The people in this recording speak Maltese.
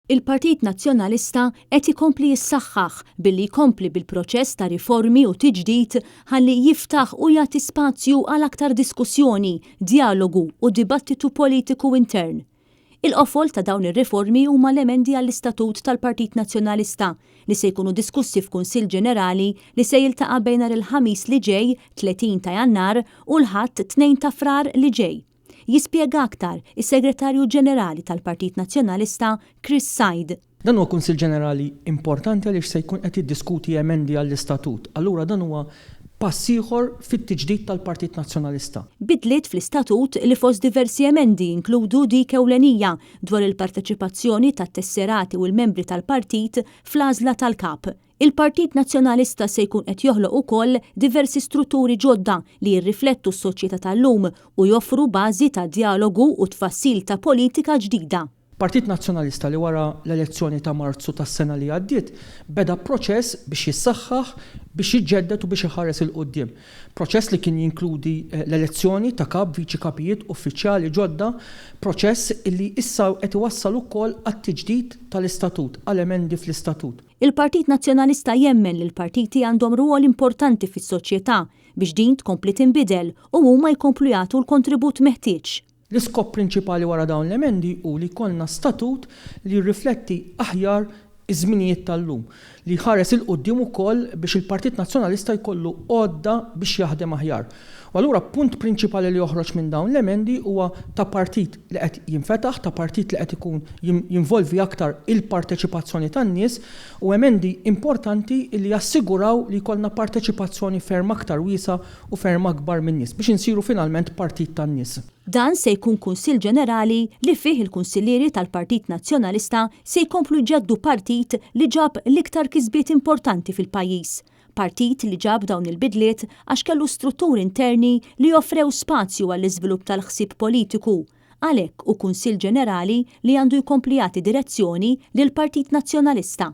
Il-Partit Nazzjonalista qed ikompli jissaħħaħ billi jkompli bil-proċess ta' riformi u tiġdid ħalli jiftaħ u jagħti spazju għal aktar diskussjoni, dialogu u dibattitu politiku intern. Il-qofol ta' dawn ir-riformi huma l-emendi għall-Istatut tal-Partit Nazzjonalista li se jkunu diskussi f'Kunsill Ġenerali li se jiltaqa' bejn nhar il-Ħamis li ġej 30 ta' Jannar u l-Ħadd 2 ta' Frar li ġej. Jispjega aktar is-Segretarju Ġenerali tal-Partit Nazzjonalista Chris Said. Dan huwa Kunsill Ġenerali importanti għaliex se jkun qed jiddiskuti emendi għall-Istatut. Allura dan huwa pass ieħor fit-tiġdid tal-Partit Nazzjonalista. Bidliet fl-Istatut li fost diversi emendi inkludu dik ewlenija dwar il-parteċipazzjoni tat-tesserati u l-membri tal-partit fl-għażla tal-kap. Il-Partit Nazzjonalista se jkun qed joħloq ukoll diversi strutturi ġodda li jirriflettu s-soċjetà tal-lum u joffru bażi ta' dialogu u tfassil ta' politika ġdida. Partit Nazzjonalista li wara l-elezzjoni ta' Marzu tas-sena li għaddiet beda proċess biex jissaħħaħ, biex jiġġedded u biex iħares il-qudiem. Proċess li kien jinkludi l-elezzjoni ta' kap viċi kapijiet uffiċjali ġodda, proċess illi issa qed iwassal ukoll għat-tiġdid tal-istatut, għal emendi fl-istatut. Il-Partit Nazzjonalista jemmen li l-partiti għandhom rwol importanti fis-soċjetà biex din tkompli tinbidel u huma jkomplu jagħtu l-kontribut meħtieġ. L-iskop prinċipali wara dawn l-emendi hu li jkollna statut li jirrifletti aħjar iż-żminijiet tal-lum, li ħares il-qudiem ukoll biex il-Partit Nazzjonalista jkollu għodda biex jaħdem aħjar. U allura punt prinċipali li joħroġ minn dawn l-emendi huwa ta' partit li qed jinfetaħ, ta' partit li qed ikun jinvolvi aktar il-parteċipazzjoni tan-nies u emendi importanti li jassiguraw li jkollna parteċipazzjoni ferm aktar wiesa u ferm akbar min-nies biex insiru finalment partit tan-nies. Dan se jkun Kunsill Ġenerali li fih il-Kunsillieri tal-Partit Nazzjonalista se jkomplu jġeddu partit li ġab l-iktar kisbiet importanti fil-pajjiż. Partit li ġab dawn il-bidliet għax kellu strutturi interni li joffrew spazju għall-iżvilupp tal-ħsieb politiku. Għalhekk u Kunsill Ġenerali li għandu jkompli jagħti direzzjoni lil Partit Nazzjonalista.